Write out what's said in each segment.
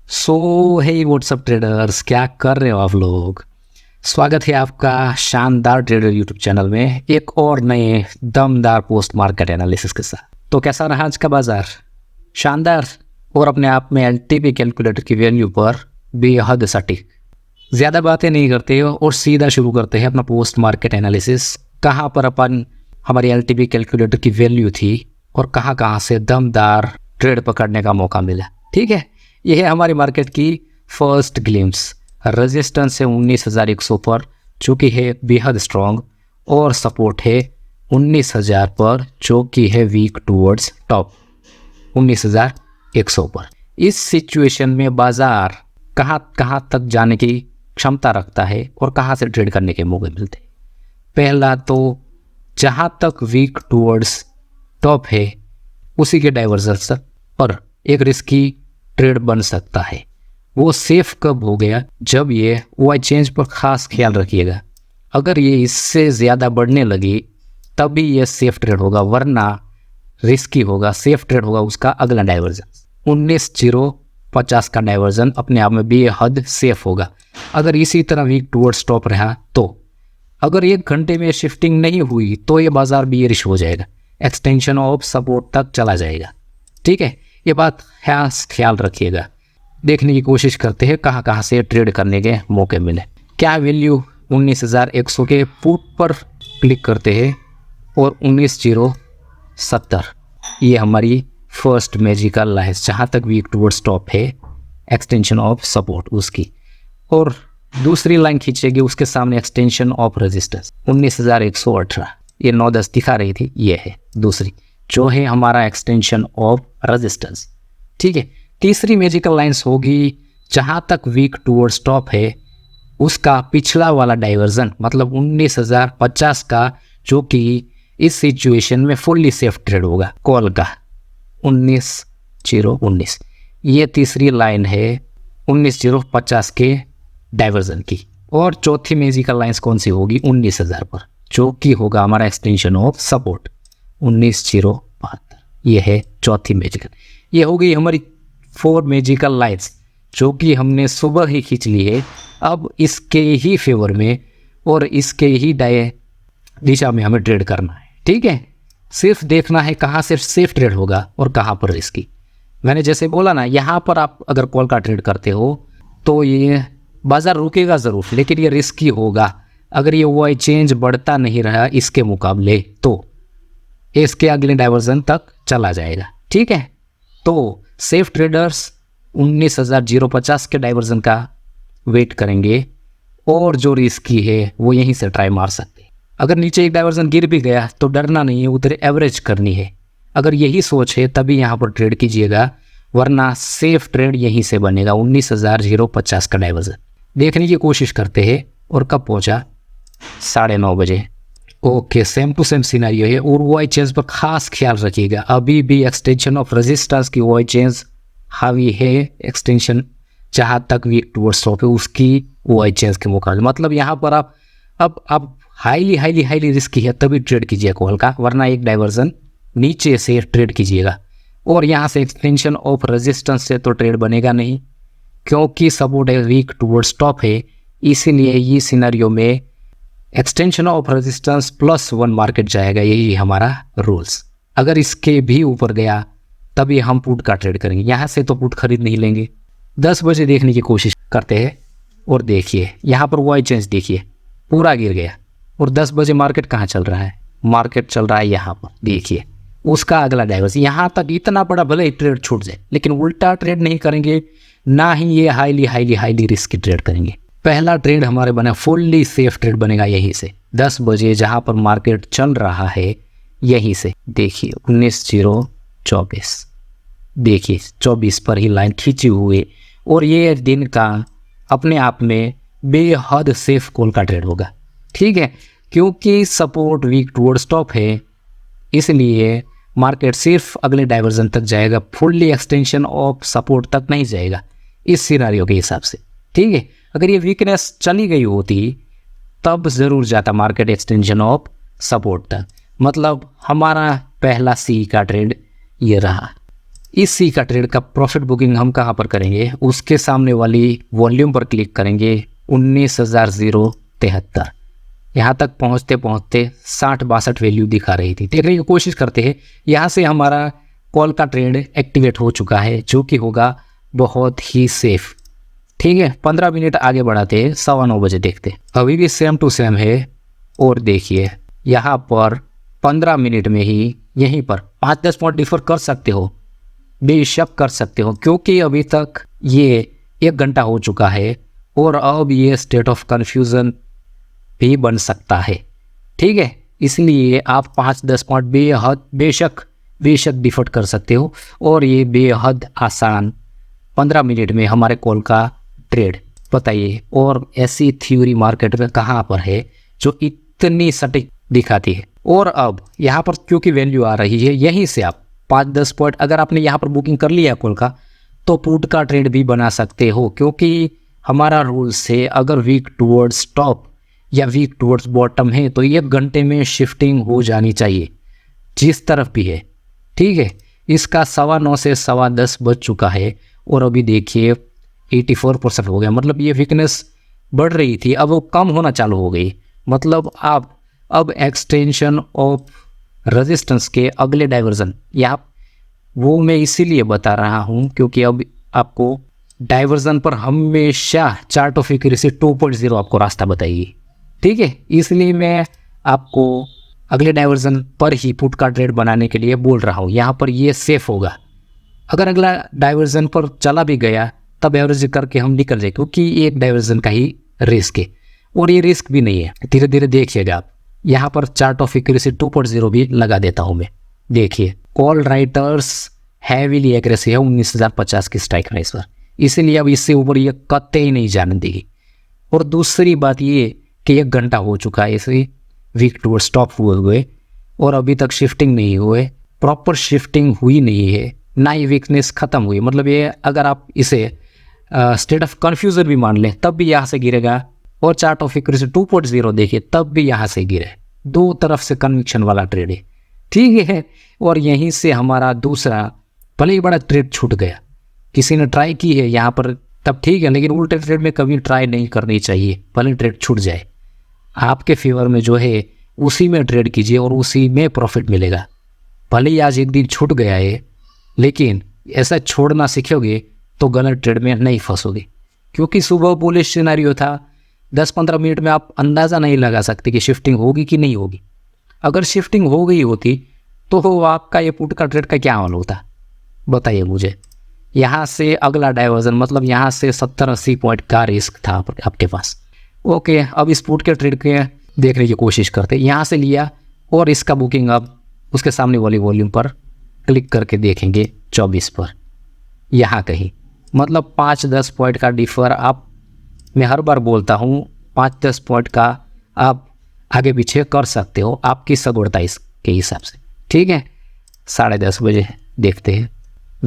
सो हे WhatsApp traders, क्या कर रहे हो आप लोग। स्वागत है आपका शानदार ट्रेडर यूट्यूब चैनल में एक और नए दमदार पोस्ट मार्केट एनालिसिस के साथ। तो कैसा रहा आज का बाजार? शानदार। और अपने आप में एलटीपी कैलकुलेटर की वैल्यू पर बेहद सटीक। ज़्यादा बातें नहीं करते हो और सीधा शुरू करते हैं अपना पोस्ट मार्केट एनालिसिस। कहाँ पर अपन हमारी एलटीपी कैलकुलेटर की वैल्यू थी और कहाँ से दमदार ट्रेड पकड़ने का मौका मिला। ठीक है, यह है हमारी मार्केट की फर्स्ट ग्लिम्स। रेजिस्टेंस है 19,100 पर, जो कि है बेहद स्ट्रॉन्ग, और सपोर्ट है 19,000 पर, जो कि है वीक टूवर्ड्स टॉप 19,100 पर। इस सिचुएशन में बाजार कहाँ तक जाने की क्षमता रखता है और कहाँ से ट्रेड करने के मौके मिलते हैं। पहला तो जहाँ तक वीक टूवर्ड्स टॉप है उसी के डाइवर्जेंस पर एक रिस्की ट्रेड बन सकता है। वो सेफ कब हो गया? जब ये वाई चेंज पर खास ख्याल रखिएगा। अगर ये इससे ज़्यादा बढ़ने लगी तभी ये सेफ ट्रेड होगा, वरना रिस्की होगा। सेफ ट्रेड होगा उसका अगला डाइवर्जेंस 19,050 का डाइवर्जन अपने आप में बेहद सेफ होगा। अगर इसी तरह वीक टूवर्ड्स टॉप रहा तो अगर 1 घंटे में शिफ्टिंग नहीं हुई तो ये बाजार बियरिश हो जाएगा, एक्सटेंशन ऑफ सपोर्ट तक चला जाएगा। ठीक है, ये बात ख्याल रखिएगा। देखने की कोशिश करते हैं कहाँ से ट्रेड करने के मौके मिले। क्या वैल्यू 19,100 के पुट पर क्लिक करते हैं और 19,070 ये हमारी फर्स्ट मैजिकल लाइन, जहाँ तक वीक टूवर्ड्स टॉप है एक्सटेंशन ऑफ सपोर्ट उसकी, और दूसरी लाइन खींचेगी उसके सामने एक्सटेंशन ऑफ रेजिस्टेंस 19,118। ये 9-10 दिखा रही थी, ये है दूसरी जो है हमारा एक्सटेंशन ऑफ रेजिस्टेंस। ठीक है, तीसरी मैजिकल लाइंस होगी जहाँ तक वीक टूवर्ड्स टॉप है उसका पिछला वाला डाइवर्जन, मतलब 19,050 का, जो कि इस सिचुएशन में फुल्ली सेफ ट्रेड होगा कॉल का 19,019। ये तीसरी लाइन है 19,050 के डाइवर्जन की। और चौथी मैजिकल लाइंस कौन सी होगी? 19,000 पर, जो कि होगा हमारा एक्सटेंशन ऑफ सपोर्ट 19,072। ये है चौथी मैजिकल। ये हो गई हमारी 4 मैजिकल लाइंस जो कि हमने सुबह ही खींच ली है। अब इसके ही फेवर में और इसके ही दिशा में हमें ट्रेड करना है। ठीक है, सिर्फ देखना है कहाँ से सेफ ट्रेड होगा और कहाँ पर रिस्की। मैंने जैसे बोला ना, यहाँ पर आप अगर कॉल का ट्रेड करते हो तो ये बाजार रुकेगा ज़रूर, लेकिन ये रिस्की होगा। अगर ये वाई चेंज बढ़ता नहीं रहा इसके मुकाबले तो इसके अगले डाइवर्जन तक चला जाएगा। ठीक है, तो सेफ ट्रेडर्स 19,050 के डाइवर्जन का वेट करेंगे, और जो रिस्की है वो यहीं से ट्राई मार सकते हैं। अगर नीचे एक डाइवर्जन गिर भी गया तो डरना नहीं है, उधर एवरेज करनी है। अगर यही सोच है तभी यहाँ पर ट्रेड कीजिएगा, वरना सेफ ट्रेड यहीं से बनेगा 19,050 का डाइवर्जन। देखने की कोशिश करते हैं। और कब पहुँचा? 9:30 बजे। Okay, same to same scenario है, और वाई चेंज पर खास ख्याल रखिएगा। अभी भी एक्सटेंशन ऑफ रेजिस्टेंस की वाई चेंज हावी है, एक्सटेंशन जहाँ तक वीक टूवर्ड्स टॉप है उसकी वाई चेंज के मुकाबले। मतलब यहाँ पर आप अब हाईली रिस्की है तभी ट्रेड कीजिए कॉल का, वरना एक डाइवर्जन नीचे से ट्रेड कीजिएगा। और यहाँ से एक्सटेंशन ऑफ रेजिस्टेंस से तो ट्रेड बनेगा नहीं, क्योंकि सपोर्ट है वीक टूवर्ड्स टॉप है। इसीलिए ये सिनेरियो में एक्सटेंशन ऑफ रेजिस्टेंस +1 मार्केट जाएगा, यही हमारा रूल्स। अगर इसके भी ऊपर गया तभी हम पुट का ट्रेड करेंगे, यहाँ से तो पुट खरीद नहीं लेंगे। 10 बजे देखने की कोशिश करते हैं और देखिए यहाँ पर वाई चेंज देखिए पूरा गिर गया। और 10 बजे मार्केट कहाँ चल रहा है? मार्केट चल रहा है यहाँ पर, देखिए उसका अगला डाइवर्स। यहाँ तक इतना बड़ा भले ही ट्रेड छूट जाए, लेकिन उल्टा ट्रेड नहीं करेंगे, ना ही ये हाईली रिस्की ट्रेड करेंगे। पहला ट्रेड हमारे बना फुल्ली सेफ ट्रेड बनेगा यहीं से 10 बजे जहाँ पर मार्केट चल रहा है, यहीं से देखिए 19,024। देखिए 24 पर ही लाइन खींची हुई, और ये दिन का अपने आप में बेहद सेफ कॉल का ट्रेड होगा। ठीक है, क्योंकि सपोर्ट वीक टूवर्ड्स टॉप है, इसलिए मार्केट सिर्फ अगले डाइवर्जन तक जाएगा, फुल्ली एक्सटेंशन ऑफ सपोर्ट तक नहीं जाएगा इस सिनेरियो के हिसाब से। ठीक है, अगर ये वीकनेस चली गई होती तब ज़रूर जाता मार्केट एक्सटेंशन ऑफ सपोर्ट तक। मतलब हमारा पहला सी का ट्रेड ये रहा। इसी का ट्रेड का प्रॉफिट बुकिंग हम कहाँ पर करेंगे, उसके सामने वाली वॉल्यूम पर क्लिक करेंगे 19,073। यहाँ तक पहुँचते पहुँचते 60-62 वैल्यू दिखा रही थी। देखने की कोशिश करते हैं, यहाँ से हमारा कॉल का ट्रेड एक्टिवेट हो चुका है, जो कि होगा बहुत ही सेफ। ठीक है, 15 मिनट आगे बढ़ाते हैं, 9:15 बजे देखते हैं। अभी भी सेम टू सेम है। और देखिए यहाँ पर 15 मिनट में ही यहीं पर 5-10 पॉइंट डिफर कर सकते हो, बेशक कर सकते हो, क्योंकि अभी तक ये 1 घंटा हो चुका है और अब ये स्टेट ऑफ कन्फ्यूज़न भी बन सकता है। ठीक है, इसलिए आप 5-10 पॉइंट बेशक डिफर कर सकते हो। और ये बेहद आसान 15 मिनट में हमारे कॉल का ट्रेड, बताइए। और ऐसी थ्योरी मार्केट में कहाँ पर है जो इतनी सटीक दिखाती है। और अब यहाँ पर क्योंकि वैल्यू आ रही है, यहीं से आप 5-10 पॉइंट अगर आपने यहाँ पर बुकिंग कर लिया कॉल का, तो पुट का ट्रेड भी बना सकते हो, क्योंकि हमारा रूल से अगर वीक टूवर्ड्स टॉप या वीक टूवर्ड्स बॉटम है तो 1 घंटे में शिफ्टिंग हो जानी चाहिए, जिस तरफ भी है। ठीक है, इसका 9:15 से 10:15 बज चुका है और अभी देखिए 84% हो गया। मतलब ये वीकनेस बढ़ रही थी, अब वो कम होना चालू हो गई। मतलब आप अब एक्सटेंशन ऑफ रेजिस्टेंस के अगले डाइवर्जन, यहाँ वो मैं इसीलिए बता रहा हूँ क्योंकि अब आपको डाइवर्जन पर हमेशा चार्ट ऑफ एक्यूरेसी 2.0 आपको रास्ता बताएगी। ठीक है, इसलिए मैं आपको अगले डाइवर्जन पर ही पुट का ट्रेड बनाने के लिए बोल रहा हूँ। यहाँ पर ये सेफ होगा। अगर अगला डाइवर्जन पर चला भी गया तब एवरेज करके हम निकल जाए, क्योंकि एक डाइवर्जन का ही रिस्क है और ये रिस्क भी नहीं है। धीरे धीरे देखिएगा आप, यहाँ पर चार्ट ऑफ एक्यूरेसी 2.0 भी लगा देता हूँ मैं। देखिए कॉल राइटर्स हैवीली एग्रेसिव है 19,050 की स्ट्राइक प्राइस पर, इसीलिए अब इससे ऊपर ये कतई ही नहीं जाने देगी। और दूसरी बात ये कि 1 घंटा हो चुका है इसे वीक टूवर्ड स्टॉप हुए और अभी तक शिफ्टिंग नहीं हुए, प्रॉपर शिफ्टिंग हुई नहीं है, ना ही वीकनेस ख़त्म हुई। मतलब ये अगर आप इसे स्टेट ऑफ कन्फ्यूजन भी मान लें तब भी यहाँ से गिरेगा, और चार्ट ऑफ एक्यूरेसी 2.0 देखिए तब भी यहाँ से गिरे। 2 तरफ से कन्विक्शन वाला ट्रेड है। ठीक है, और यहीं से हमारा दूसरा भले ही बड़ा ट्रेड छूट गया, किसी ने ट्राई की है यहाँ पर तब ठीक है, लेकिन उल्टे ट्रेड में कभी ट्राई नहीं करनी चाहिए। भले ट्रेड छूट जाए, आपके फेवर में जो है उसी में ट्रेड कीजिए और उसी में प्रॉफिट मिलेगा। भले ही आज एक दिन छूट गया है, लेकिन ऐसा छोड़ना सीखोगे तो गलत ट्रेड में नहीं फंसोगे, क्योंकि सुबह बुलिश सिनेरियो था। 10-15 मिनट में आप अंदाज़ा नहीं लगा सकते कि शिफ्टिंग होगी कि नहीं होगी। अगर शिफ्टिंग हो गई होती तो आपका ये पुट का ट्रेड का क्या हाल होता, बताइए मुझे। यहाँ से अगला डाइवर्जन, मतलब यहाँ से 70-80 पॉइंट का रिस्क था आपके पास। ओके, अब इस पुट के ट्रेड के देखने की कोशिश करते। यहाँ से लिया और इसका बुकिंग अब उसके सामने वाली वॉल्यूम पर क्लिक करके देखेंगे 24 पर, यहाँ कहीं। मतलब 5-10 पॉइंट का डिफर आप, मैं हर बार बोलता हूँ 5-10 पॉइंट का आप आगे पीछे कर सकते हो आपकी सगवड़ता इसके हिसाब से। ठीक है, 10:30 बजे देखते हैं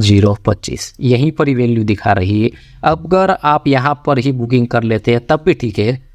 0.25 यहीं पर ही वैल्यू दिखा रही है। अगर आप यहाँ पर ही बुकिंग कर लेते हैं तब भी ठीक है,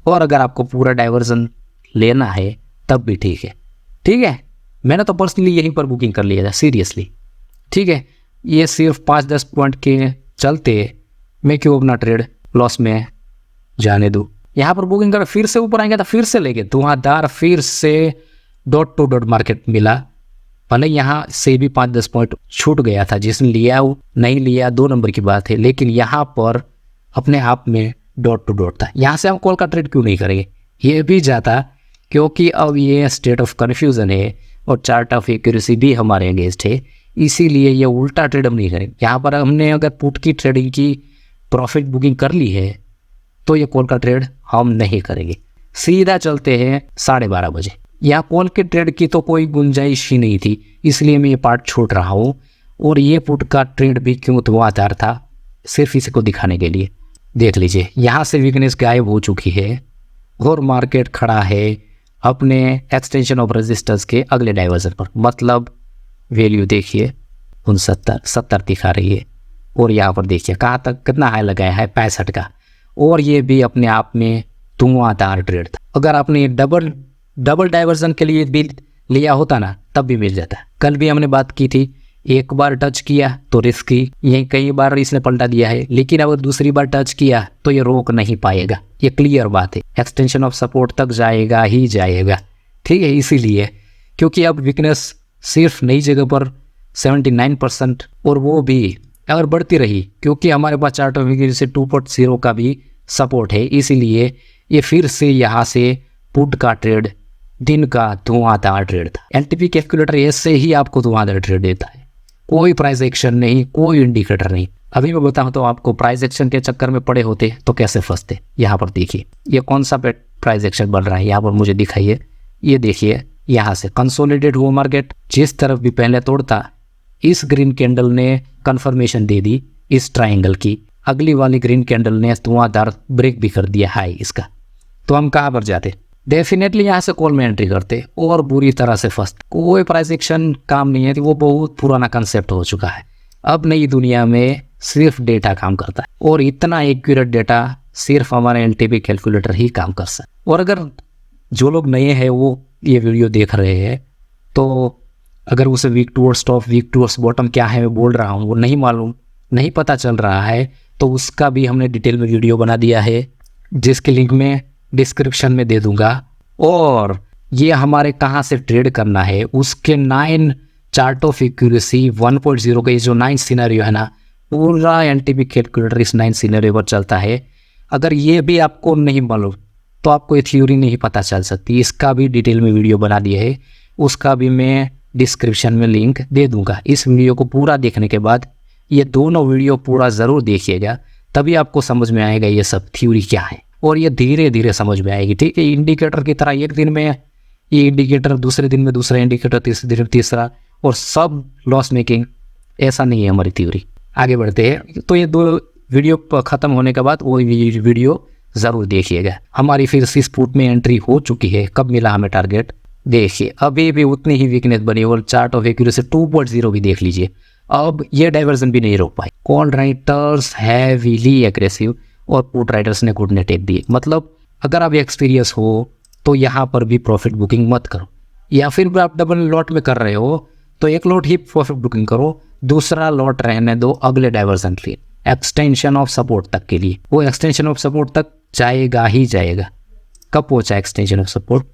और अगर आपको पूरा डाइवर्जन लेना है तब भी ठीक है। ठीक है, मैंने तो पर्सनली यहीं पर बुकिंग कर लिया था सीरियसली। ठीक है, ये सिर्फ 5-10 पॉइंट के चलते मैं क्यों अपना ट्रेड लॉस में जाने दूँ। यहाँ पर बुकिंग कर फिर से ऊपर आएंगे तो फिर से लेके धुआंधार फिर से डॉट टू डॉट मार्केट मिला। भले यहाँ से भी 5-10 पॉइंट छूट गया था, जिसने लिया वो नहीं लिया 2 नंबर की बात है, लेकिन यहाँ पर अपने आप में डॉट टू डॉट था। यहाँ से हम कॉल का ट्रेड क्यों नहीं करेंगे, ये भी जाता, क्योंकि अब ये स्टेट ऑफ कन्फ्यूज़न है और चार्ट ऑफ एक्यूरेसी भी हमारे अगेंस्ट है, इसीलिए ये उल्टा ट्रेड हम नहीं करेंगे। यहाँ पर हमने अगर पुट की ट्रेडिंग की प्रॉफिट बुकिंग कर ली है तो ये कॉल का ट्रेड हम नहीं करेंगे। सीधा चलते हैं 12:30 बजे। यहाँ कॉल के ट्रेड की तो कोई गुंजाइश ही नहीं थी, इसलिए मैं ये पार्ट छोड़ रहा हूँ। और ये पुट का ट्रेड भी क्यों धुआंधार था, सिर्फ इसी को दिखाने के लिए। देख लीजिए, यहाँ से वीकनेस गायब हो चुकी है और मार्केट खड़ा है अपने एक्सटेंशन ऑफ रेजिस्टेंस के अगले डाइवर्जन पर। मतलब वैल्यू देखिए 69-70 दिखा रही है, और यहाँ पर देखिए कहाँ तक कितना हाई लगाया है 65 का, और ये भी अपने आप में धुआंधार ट्रेड था। अगर आपने डबल डाइवर्जन के लिए भी लिया होता ना तब भी मिल जाता। कल भी हमने बात की थी एक बार टच किया तो रिस्की, ये कई बार इसने पलटा दिया है, लेकिन अगर दूसरी बार टच किया तो ये रोक नहीं पाएगा, ये क्लियर बात है। एक्सटेंशन ऑफ सपोर्ट तक जाएगा ही जाएगा, ठीक है। इसीलिए क्योंकि अब वीकनेस सिर्फ नई जगह पर 79% और वो भी अगर बढ़ती रही, क्योंकि हमारे पास चार्ट ऑफ वीकनेस से 2.0 का भी सपोर्ट है, इसीलिए ये फिर से यहाँ से पुट का ट्रेड दिन का धुआंधार ट्रेड था। एलटीपी कैलकुलेटर ऐसे ही आपको धुआंधार ट्रेड देता है, कोई प्राइस एक्शन नहीं, कोई इंडिकेटर नहीं। अभी मैं बताऊं तो आपको प्राइस एक्शन के चक्कर में पड़े होते तो कैसे फंसते। यहाँ पर देखिए ये कौन सा प्राइस एक्शन बन रहा है, यहाँ पर मुझे दिखाइए। ये देखिए यहाँ से कंसोलिडेट हुआ मार्केट, जिस तरफ भी पहले तोड़ता इस ग्रीन कैंडल ने कंफर्मेशन दे दी इस ट्राइंगल की, अगली वाली ग्रीन कैंडल ने धुआंधार ब्रेक भी कर दिया हाई इसका। तो हम कहाँ पर जाते, डेफिनेटली यहाँ से कॉल में एंट्री करते और बुरी तरह से फंसते। कोई प्राइस एक्शन काम नहीं है, वो बहुत पुराना कंसेप्ट हो चुका है। अब नई दुनिया में सिर्फ डेटा काम करता है और इतना एक्यूरेट डेटा सिर्फ हमारे एलटीपी कैलकुलेटर ही काम कर सकता है। और अगर जो लोग नए हैं वो ये वीडियो देख रहे हैं तो अगर उसे week towards top, week towards bottom क्या है मैं बोल रहा हूँ वो नहीं मालूम, नहीं पता चल रहा है, तो उसका भी हमने डिटेल में वीडियो बना दिया है, जिसके लिंक मैं डिस्क्रिप्शन में दे दूंगा। और ये हमारे कहाँ से ट्रेड करना है उसके 9 चार्ट ऑफ एक्यूरेसी 1.0 का ये जो 9 सिनेरियो है ना, पूरा एलटीपी कैलकुलेटर इस 9 सिनेरियो पर चलता है। अगर ये भी आपको नहीं मालूम तो आपको ये थ्योरी नहीं पता चल सकती। इसका भी डिटेल में वीडियो बना दिया है, उसका भी मैं डिस्क्रिप्शन में लिंक दे दूंगा। इस वीडियो को पूरा देखने के बाद ये दोनों वीडियो पूरा ज़रूर देखिएगा, तभी आपको समझ में आएगा ये सब थ्योरी क्या है, और ये धीरे धीरे समझ में आएगी, ठीक है। इंडिकेटर की तरह एक दिन में ये इंडिकेटर, दूसरे दिन में दूसरा इंडिकेटर, तीसरे दिन में तीसरा, और सब लॉस मेकिंग, ऐसा नहीं है हमारी थ्योरी। आगे बढ़ते हैं। तो ये 2 वीडियो ख़त्म होने के बाद वो वीडियो ज़रूर देखिएगा। हमारी फिर से पुट में एंट्री हो चुकी है। कब मिला हमें टारगेट देखिए, अभी भी उतनी ही वीकनेस बनी और चार्ट ऑफ एक्यूरेसी 2.0 भी देख लीजिए। अब ये डाइवर्जन भी नहीं रोक पाए। कॉल राइटर्स हैवीली एग्रेसिव और पुट राइटर्स ने गुड ने टेक दिए। मतलब अगर आप एक्सपीरियंस हो तो यहाँ पर भी प्रॉफिट बुकिंग मत करो, या फिर आप डबल लॉट में कर रहे हो तो एक लॉट ही प्रॉफिट बुकिंग करो, दूसरा लॉट रहने दो अगले डाइवर्जन के लिए, एक्सटेंशन ऑफ सपोर्ट तक के लिए। वो एक्सटेंशन ऑफ सपोर्ट तक जाएगा ही जाएगा। कब पहुंचा एक्सटेंशन ऑफ सपोर्ट,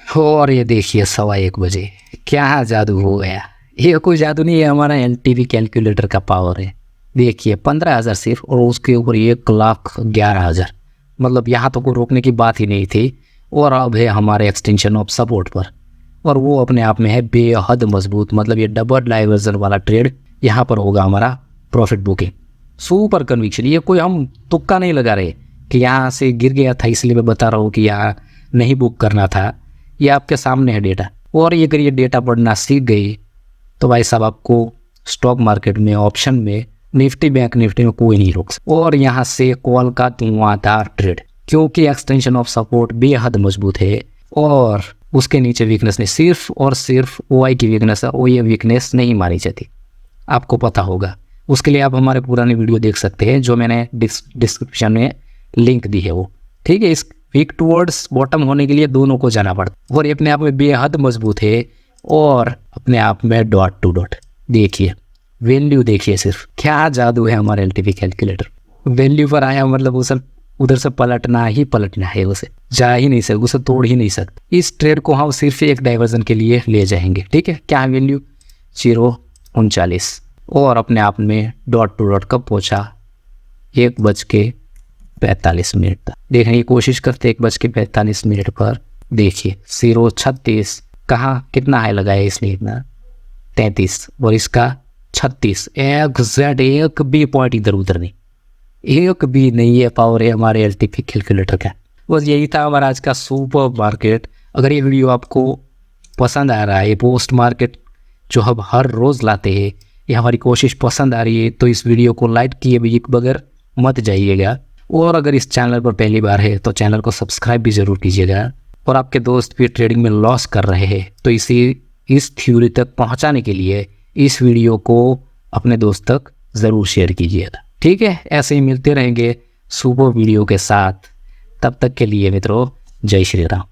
और ये देखिए 1:15 बजे क्या जादू हो गया। ये कोई जादू नहीं है, हमारा एलटीपी कैलकुलेटर का पावर है। देखिए 15,000 सिर्फ, और उसके ऊपर 1,11,000, मतलब यहाँ तो कोई रोकने की बात ही नहीं थी। और अब है हमारे एक्सटेंशन ऑफ सपोर्ट पर, और वो अपने आप में है बेहद मजबूत। मतलब ये डबल डाइवर्जन वाला ट्रेड यहाँ पर होगा हमारा प्रॉफिट बुकिंग, सुपर कन्विक्शन। ये कोई हम तुक्का नहीं लगा रहे कि यहाँ से गिर गया था इसलिए मैं बता रहा हूँ कि यहाँ नहीं बुक करना था। ये आपके सामने है डेटा, और ये अगर ये डेटा पढ़ना सीख गई तो भाई साहब आपको स्टॉक मार्केट में, ऑप्शन में, निफ्टी बैंक निफ्टी में कोई नहीं रोक सकता। और यहाँ से कॉल का धुआंधार ट्रेड, क्योंकि एक्सटेंशन ऑफ सपोर्ट बेहद मजबूत है और उसके नीचे वीकनेस नहीं, सिर्फ और सिर्फ OI की वीकनेस है। और ये वीकनेस नहीं मानी जाती, आपको पता होगा। उसके लिए आप हमारे पुराने वीडियो देख सकते हैं, जो मैंने डिस्क्रिप्शन में लिंक दी है वो, ठीक है। इस वीक टूवर्ड्स बॉटम होने के लिए दोनों को जाना पड़ता, और ये अपने आप में बेहद मजबूत है और अपने आप में डॉट टू डॉट। देखिए वैल्यू, देखिए सिर्फ क्या जादू है हमारे एलटीपी कैलकुलेटर। वैल्यू पर आया मतलब उसे उधर से पलटना ही पलटना है, उसे जा ही नहीं सकते, उसे तोड़ ही नहीं सकते। इस ट्रेड को हम सिर्फ एक डाइवर्जन के लिए ले जाएंगे, ठीक है। क्या वैल्यू 0:39, और अपने आप में डॉट टू डॉट कब पहुंचा 1:45 तक। देखने की कोशिश करते 1:45 पर। देखिए 0:36 कहाँ कितना हाई लगाया इसने, इतना 33, और इसका 36। एग्जैक्ट एक भी पॉइंट इधर उधर नहीं, एक भी नहीं है पावर है हमारे एलटीपी कैलकुलेटर का। बस यही था हमारा आज का सुपर मार्केट। अगर ये वीडियो आपको पसंद आ रहा है, पोस्ट मार्केट जो हम हर रोज़ लाते हैं, ये हमारी कोशिश पसंद आ रही है, तो इस वीडियो को लाइक किए बगैर मत जाइएगा। और अगर इस चैनल पर पहली बार है तो चैनल को सब्सक्राइब भी ज़रूर कीजिएगा। और आपके दोस्त भी ट्रेडिंग में लॉस कर रहे हैं तो इस थ्योरी तक पहुंचाने के लिए इस वीडियो को अपने दोस्त तक ज़रूर शेयर कीजिएगा, ठीक है। ऐसे ही मिलते रहेंगे सुपर वीडियो के साथ। तब तक के लिए मित्रों, जय श्री राम।